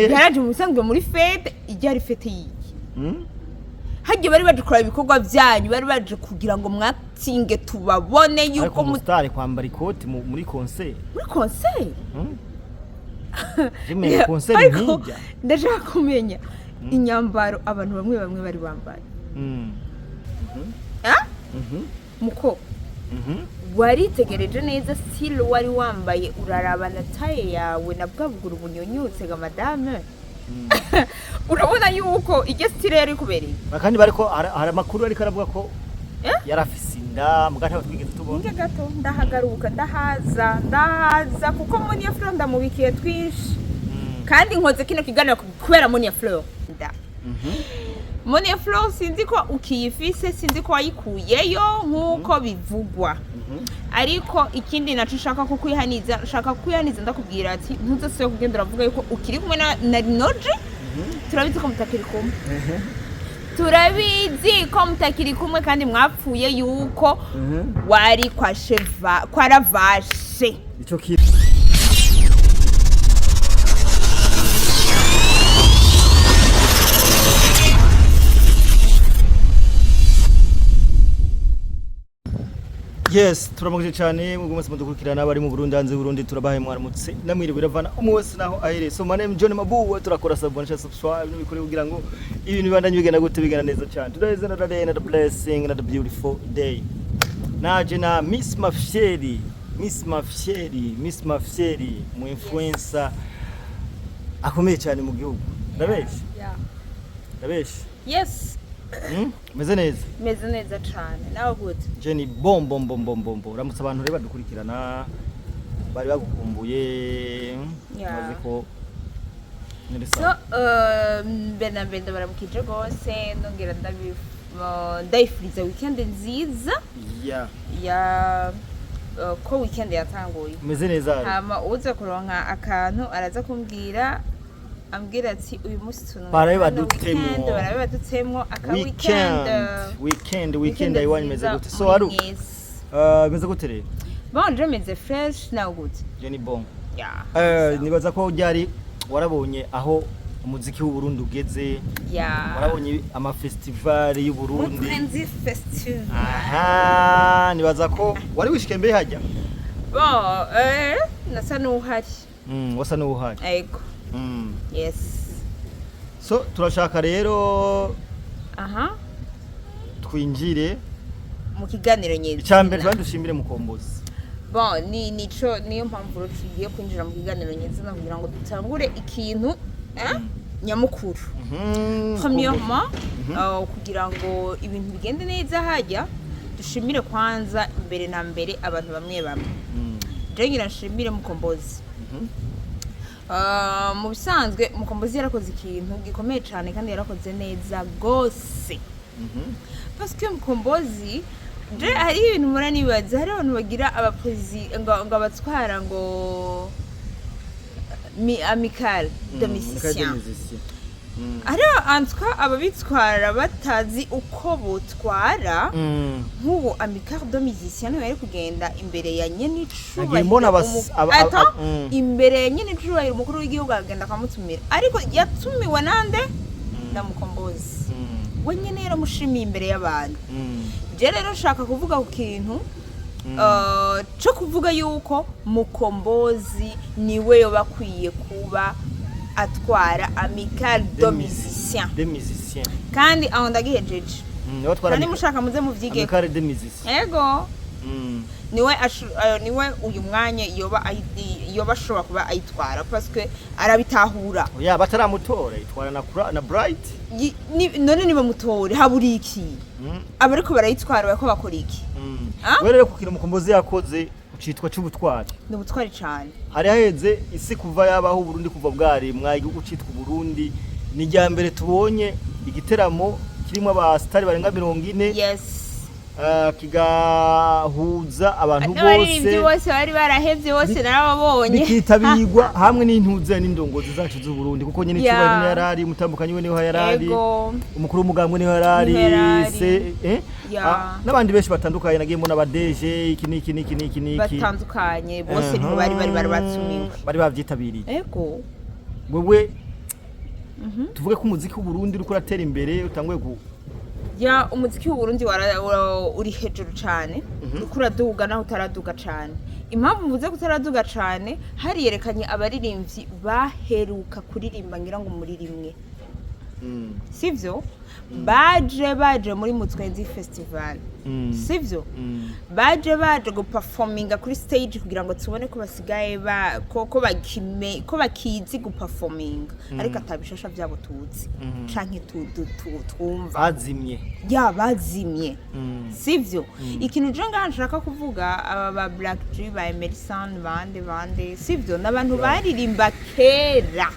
yaraje mu bisanzwe muri fete ijya ari fete yiki hagiye bari baje kuraba ibikorwa byanyu bari baje kugira ngo mwatsinge tubabone yuko mustare kwambara ikoti muri concert Jimmy concert nkijya ndashaka kumenya inyambaro abantu bamwe bari bambaye muko waritegereje neza style wari wambaye uraraba na taye yawe nabwabugura ubunyonyutse ga madame urabona yuko ige style yari kubereye kandi bariko hari amakuru ariko aravuga ko yarafise inda mugata twigeze tubona nge gato ndahagaruka ndahaza kuko Monia Fleur ndamubikiye twishi kandi nkoze kino kiganiro kubera Monia Fleur nda Monia Fleur sinzi ko ukiyifise sinzi ko wayikuyeyo nkuko bivugwa ariko ikindi naco shaka ko kwihaniza ndakubwira ati ntuzose kugendera avuga yuko ukiri kumwe na Rinoje turabizi ko mutakiri kumwe turabizi ko mutakiri kumwe kandi mwapfuye yuko wari kwa cheva kwa ravashe ico kiri Yes, turamugije cyane mu gomase mudukurikirana bari mu Burundi hanze Burundi turabaye mwaramutse namwire biravana umwese naho ahere so my name John Mabuwa turakora subscribe n'ibikore kugira ngo ibintu bibandanye bigenda gute bigana neza cyane today is another day, another blessing, another beautiful day naje na Miss Mafyeri mu influencer akomeye cyane mu gihugu ndabesh yes meze neza cyane nawe gute Jenny bombo ramutse abantu reba dukurikirana bari bagukumbuye maze ko so benda baramukije gose ndongera ndayifuriza weekend nziza ya ko weekend yatanguye meze neza hama uza kuronka akantu araza kumbwira ambwira ati uyu munsi barabe badutsemwo aka weekend ayiwanyu meze gute so aru meze gute rero bon je meze fresh now good Jenny bon nibaza ko byari warabonye aho umuziki w'u Burundi ugeze warabonye ama festival y'u Burundi nibaza ko wari wishike mbe hajya bon nasa n'uhari wasa n'uhari yego yes so turashaka rero twinjire mu kiganiro nyezi icambere twandushimire mukombozi bon niyo mpamvu tugiye kwinjira mu kiganiro nyezi no kugira ngo dutangure ikintu nyamukuru premièrement kugira ngo ibintu bigende neza hajya dushimire kwanza imbere na mbere abantu bamwe je ngira nshimire mukombozi mu bisanzwe mukombozi yarakoze ikintu gikomeye cyane kandi yarakoze neza gose parce que mukombozi je hari ibintu muranibaza hari abantu bagira abapresident ngo abatwara ngo amical de musicien ari antwa ababitwara batazi uko botwara nk'ubu amical de musicien yari kugenda imbere ya nyene imbere ya nyene icubahiro umukuru w'igihugu agenda akamutumira ariko yatumiwe nande na mukombozi we nyene yaramushimiye imbere y'abantu je rero nshaka kuvuga ku kintu cyo kuvuga yuko mukombozi niwe yobakwiye kuba atwara amical de musicien kandi aho ndagihejeje kandi mushaka muze muvyige amical de musicien yego niwe uyu mwanya yoba ashobora kuba ayitwara parce que arabitahura bataramutora yitwara na bright none niba mutore haburi iki abariko barayitwara bako bakora iki rero kugira umukombozi yakoze ucitwa cy'ubutwari ni ubutwari cyane hari haheze isi kuva yabaho Burundi kuva bwari mwagihugu citwa Burundi ni rya mbere tubonye igiteramo kirimo abastari barenga 40 yes kigahuza abantu bose bari barahevye bose narababonye bikitabirwa hamwe n'intuze n'indongozi zacu z'u Burundi kuko nyine cyubahiro yarari mutambukanyi we niho yarari umukuru w'umugambwe niho yarari n'abandi benshi batandukanye nagiye mbona abadeje iki batandukanye bose niho bari batumiwe bari bavyitabiriye yego wewe tuvuge ko umuziki w'u Burundi uriko uratera imbere utanguye ya umuziki w'u Burundi uri hejuru cyane uriko uraduga naho utaraduga cyane. Impamvu mvuze ko utaraduga cyane hariyerekanye abaririmbyi baheruka kuririmba ngira ngo muri rimwe. Sivyo baje muri Mutwenzi festival. Sivyo baje go performinga kuri stage kugira ngo tubone ko basigaye ko bakizi go performinga ariko atabishasha byabo tuzi canke twumva bazimye bazimye. Sivyo ikintu je nshaka kuvuga aba Black G ba Emerson bande sivyo nabantu baririmba kera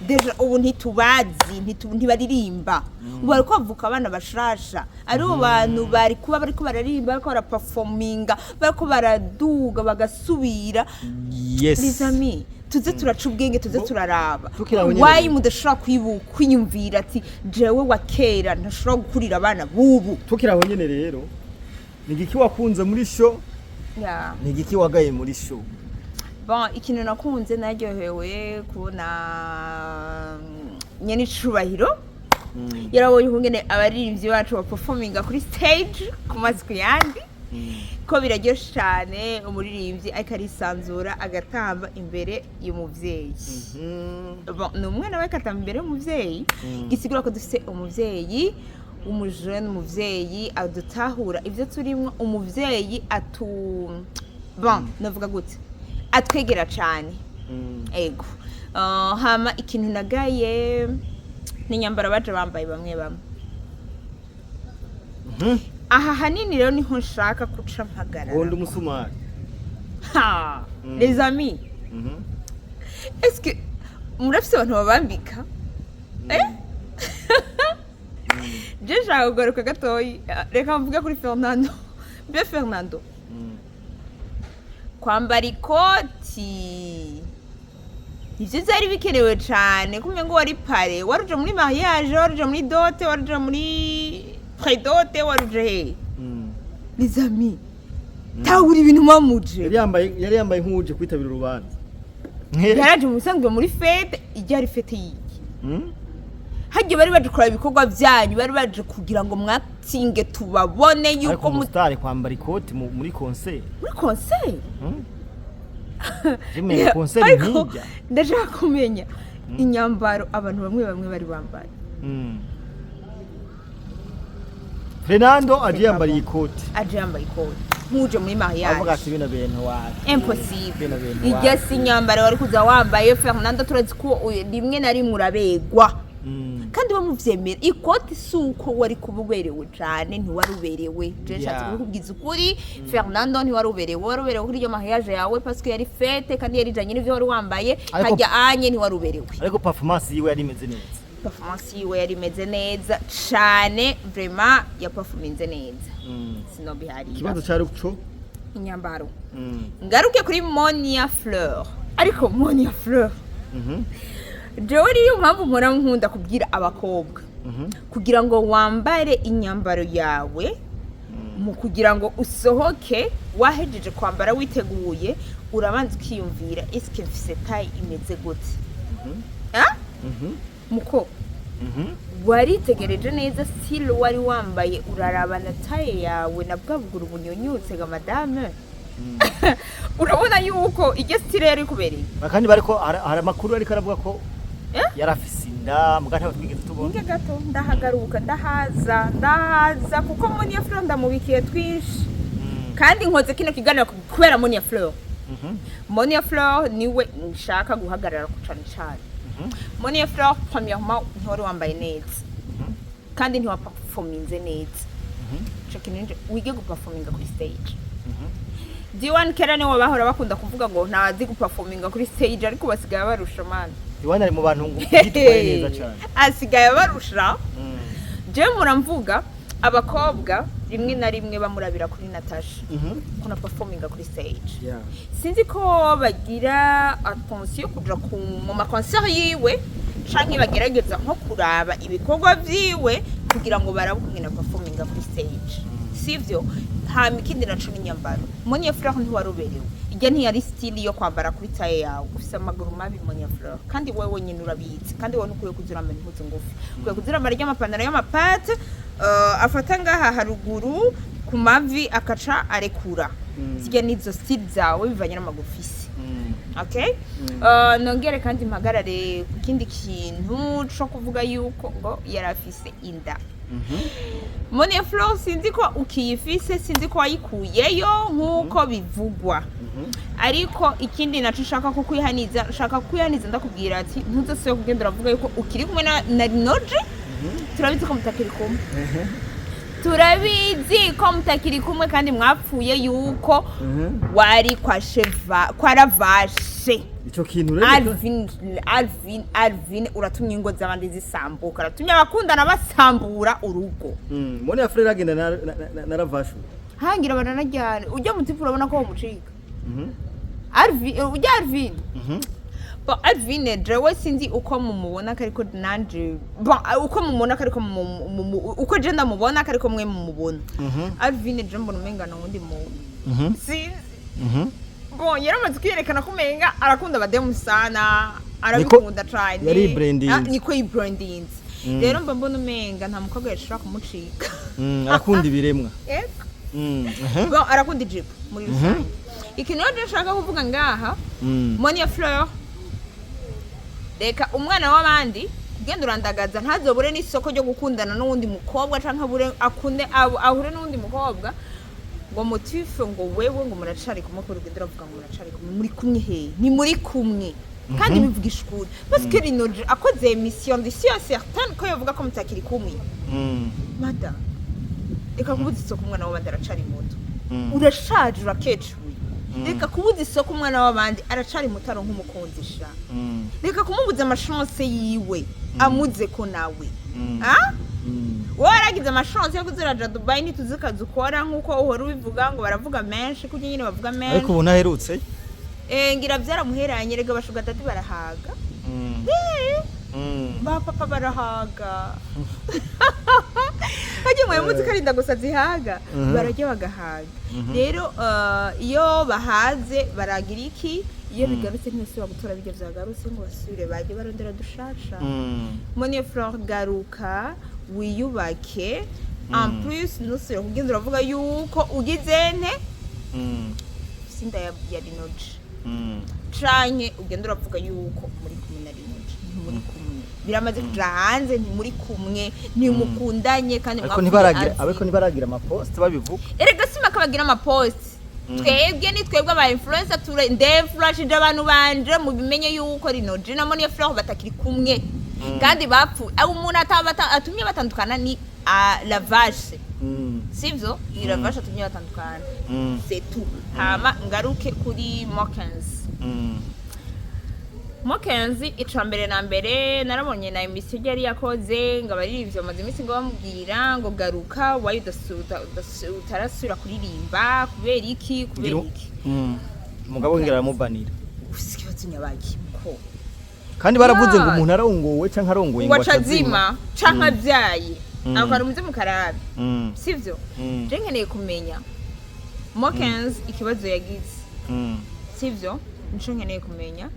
deja ubu ntibaririmba ubu ariko bavuka abana bashasha ari abantu bariko bararirimba bariko baraperforminga bariko baraduga bagasubira. Les amis tuze turaca ubwenge tuze turaraba wayi mudashobora kwiyumvira ati jewe wa kera ntashobora gukurira abana bubu. Tukiraho nyene rero ni igiki wakunze muri show ni igiki wagaye muri show? Bon, ikintu nakunze naryohewe kubona nyene icubahiro yarabonye kungene abaririmbyi bacu ba performinga kuri stage ku mazwi yandi ko biraryoshe cyane umuririmbyi ariko arisanzura agatamba imbere y'umuvyeyi. Bon, n'umwana we katamba imbere y'umuvyeyi gisigura ko dufite umuvyeyi umujene umuvyeyi adutahura ivyo turimwo umuvyeyi bon navuga gute atwegera cyane. Ego hama ikintu nagaye n'inyambaro baje bambaye bamwe aha hanini rero niho nshaka kuca mpagarara gondo umusumari. Les amis est-ce que murafise abantu babambika je nshaka kugaruka gatoyi reka mvuge kuri Fernando kwambara ikoti ivyo zari bikenewe cyane kumenya ngo wari pare waruje muri mariage waruje muri dote waruje muri prédote waruje he. Les amis tawuri ibintu mamuje yari yambaye nk'uje kwitabira urubanza yaraje mu bisanzwe muri fete ijya ari fete yiki hagiye bari baje kuraba ibikorwa byanyu bari baje kugira ngo mwatsinge tubabone yuko mustare kwambara ikoti muri concert Jimmy concert nkijya ndashaka kumenya inyambaro abantu bamwe bari bambaye. Fernando aje yambaye ikoti nkuje muri mariage avuga ati bino bintu wawe impossible ijya sinyambaro wari kuza wambaye Fernando turazi ko rimwe na rimwe urabegwa kandi bamuvyemera ikoti suko wari kububerewe cyane ntiwaruberewe je nshatse kubwiza ukuri Fernando ntiwaruberewe kuri iyo mariage yawe parce que yari fete kandi yari janye n'ivyo wari wambaye hajya anye ntiwaruberewe ariko performance yiwe yari imeze neza cyane vraiment ya performance neza sino bihari kibazo cyari uco inyambaro ngaruke kuri Monia Fleur ariko Monia Fleur jewe niyo mpamvu mpora nkunda kubwira abakobwa kugira ngo wambare inyambaro yawe mu kugira ngo usohoke wahejeje kwambara witeguye urabanza ukiyumvira eske mfise taille imeze gute muko waritegereje neza style wari wambaye urarabana taille yawe na bwabuguru bunyonyutse ga madame urabona yuko ige style yari kubereye kandi bariko hari amakuru ariko aravuga ko yarafise inda mugata twigeze tubona nge gato ndahagaruka ndahaza kuko Monia Fleur ndamubikiye twinshi kandi nkoze kino kiganiro kubera Monia Fleur. Monia Fleur niwe nshaka guhagarara kucana cyane. Monia Fleur premièrement ntwari wambaye neza kandi ntiwaperforminze neza chakinje wige guperforminga kuri stage. Diwan Kerane wabahora bakunda kuvuga ngo ntazi guperforminga kuri stage ariko basigaye barusha man. Diwan ari mu bantu ngo yitwaye neza cyane. Asigaye barusha. Je muramvuga abakobwa rimwe na rimwe bamurabira kuri Natasha. Kuna performinga kuri stage. Sinzi ko bagira attention kuja mu ma concert yiwe canke bagerageza nko kuraba ibikorwa vyiwe kugira ngo barabukungena performinga kuri stage. Sivyo nta mikindi naco n'inyambaro. Monia Fleur ntiwaruberewe kijya ntiyari style yo kwambara kuri taye yawe ufise amaguru mabi Monia Fleur kandi wewe nyine urabizi kandi wowe nukwiye kuzirambara impuzu ngufi ukwiye kuzirambara ry'amapantaro y'amapate afata ngaha haruguru ku mavi akaca arekura zijya nizo style zawe bivanye n'amaguru ufise okay nongere kandi mpagarare ku kindi kintu cyo kuvuga yuko ngo yarafise inda Monia Fleur sinzi ko ukiyifise sinzi ko wayikuyeyo nkuko bivugwa ariko ikindi naco shaka ko kwihaniza ndakubwira ati ntuzose kugendera avuga yuko ukiri kumwe na Rinoje turabizi ko mutakiri kumwe turabizi ko mutakiri kumwe kandi mwapfuye yuko wari kwa Sheva kwa Ravashe ico kintu rero Alvin uratumye ingo z'abandi zisambuka uratumye abakundana basambura urugo Monia Fleur agenda na Ravashe hangira baranajyana ujya mutifu urabona ko umucika Alvin But Alvin jewe sinzi uko mumubona kariko nanje uko mumubona kariko uko je ndamubona kariko mwe mumubona Alvin je mbona umenga na wundi mu si bon yaramaze kwerekana ko umenga arakunda abademu sana arabikunda cyane yari branding niko i branding rero mbona umenga nta mukobwa yashaka kumucika arakunda ibiremwa bon arakunda ijipo muri rusange ikintu rero nshaka kuvuga ngaha Monia Fleur reka umwana w'abandi kugenda urandagaza ntazobure n'isoko ryo gukundana n'uwundi mukobwa canke ahure n'uwundi mukobwa ngo motife ngo wewe ngo muracari kumwe ko rugendo ravuga ngo muracari kumwe muri kumwe he ni muri kumwe kandi bivugisha ukuri parce que Rinoje akoze mission de sûr certain ko yavuga ko mutakiri kumwe madam reka kubuza isoko umwana w'abandi aracari muto urashaje urakecuye reka kubuza isoko umwana w'abandi aracari mutaro nk'umukundisha reka kumubuza amashance yiwe amuze ko nawe waragize amashance yo kuziraja Dubai ntituzikaza ukora nkuko uhora ubivuga ngo baravuga menshi kujye nyine bavuga menshi ariko ubu naherutse ngira byaramuheranye rega bashuga atati barahaga ba papa barahaga ajye mwe muzika rinda gusa zihaga barajye bagahaga rero iyo bahaze baragira iki iyo bigarutse ntibisubira gutora bijya byagarutse ngo basubire bajye barondera dushasha Monia Fleur garuka wiyubake en plus nusubire kugenda uravuga yuko ugize nte sinda ya Rinoje canke ugenda uravuga yuko muri kumwe na Rinoje muri kumwe biramaze kuja hanze nti muri kumwe ni mukundanye kandi abeko ntibaragira amapost babivuga erega sima kabagira amapost twebwe ni twebwe aba influencer ndeflashije abantu banje mu bimenye yuko Rinoje na Monia Fleur batakiri kumwe kandi bapfu umuntu atumye batandukana ni Ravashe sivyo ni Ravashe atumye batandukana c'est tout hama ngaruke kuri Mokenzi icambere na mbere narabonye na emission yari yakoze ngabari ivyo maze imisi ngo bamubwira ngo garuka wayi utarasubira kuririmba kubera iki umugabo ngira aramubanira usikibazo nyabaki ko kandi baravuze ngo umuntu arongowe canke arongoye ngo acazima canke avyaye akora umuze mu karabi sivyo je nkeneye kumenya Mokenzi ikibazo yagize sivyo nico nkeneye kumenya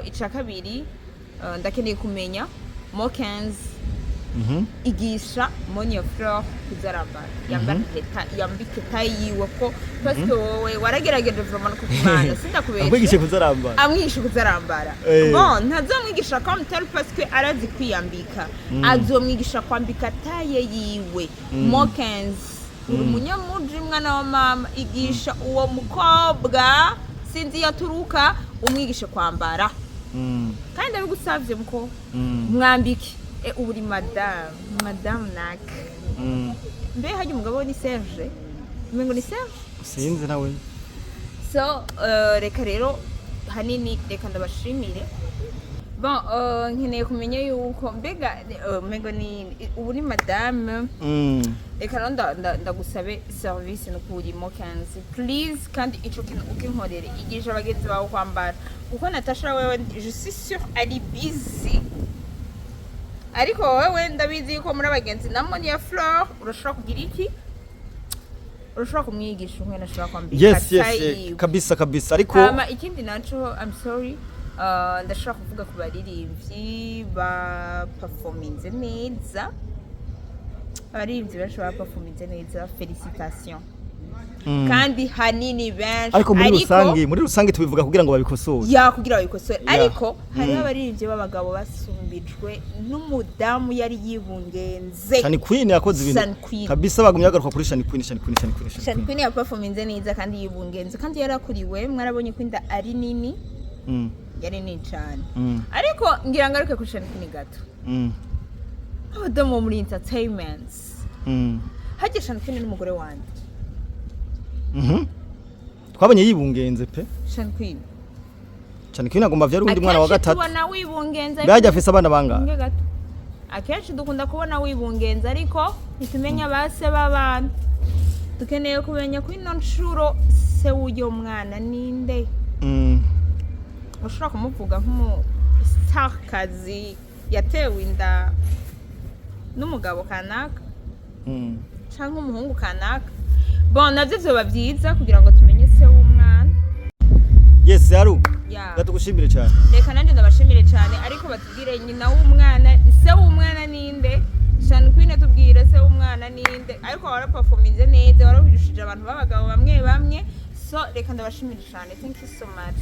ica kabiri ndakeneye kumenya Mokenzi igisha Monia Fleur kuzarambara yambike tayiwe ko parce que wowe waragerageje vraiment ko kumana sindakubesha amwigishe kuzarambara bon ntazomwigisha comme tel parce que arazi kwiyambika azomwigisha kwambika taye yiwe Mokenzi uri munyamuji mwana wa mama igisha uwo mukobwa sinzi yaturuka umwigishe kwambara kandi abigusavye muko mwambike uri madame nak mbe haje umugabo ni Serge mengo ni Serge sinzi nawe so reka rero hanini reka ndabashimire bon nkeneye kumenya yuko mbega mengo ni uri madame reka ndagusabe service no kuri Mokenzi please kandi ico kintu ukinkorere igisha abagenzi bawe kwambara kuko Natasha wewe je suis sûr ali busy ariko wewe ndabizi ko muri abagenzi na Monia Fleur urashobora kugira iki urashobora kumwigisha umwe nashobora kwambika yes kabisa ariko hama ikindi naco I'm sorry ndashobora kuvuga ku baririmbyi ba performance neza abaririmbyi bashobora performance neza felicitation kandi hanini benshi ariko muri rusange tubivuga kugira ngo babikosore kugira babikosore ariko hari abaririmbyi b'abagabo basumbijwe n'umudamu yari yibungenze CHanny Queen yakoze ibintu kabisa bagumye bagaruka kuri CHanny Queen ya performance neza kandi yibungenze kandi yarakuriwe mwarabonye ko inda ari nini yari nini cyane ariko ngira ngaruke kuri CHanny Queen gato abadamu muri entertainment hajye CHanny Queen n'umugore wanje twabonye yibungenze pe CHanny Queen agomba vyari undi mwana wa gatatu tubona wibungenze bajya afise abana banga akenshi dukunda kubona wibungenze ariko nitumenya base babana dukeneye kumenya ko ino nshuro se w'uyo mwana ninde ushobora kumuvuga nk'umu starkazi yatewe inda n'umugabo kanaka cyangwa umuhungu kanaka bon navyo vyoba vyiza kugira ngo tumenye se w'umwana yes ALU ndatugushimire cyane reka nanje ndabashimire cyane ariko batubwire nyina w'umwana se w'umwana ninde CHanny Queen tubwire se w'umwana ninde ariko wara performance neza wara wishije abantu babagabo bamwe so reka ndabashimire cyane thank you so much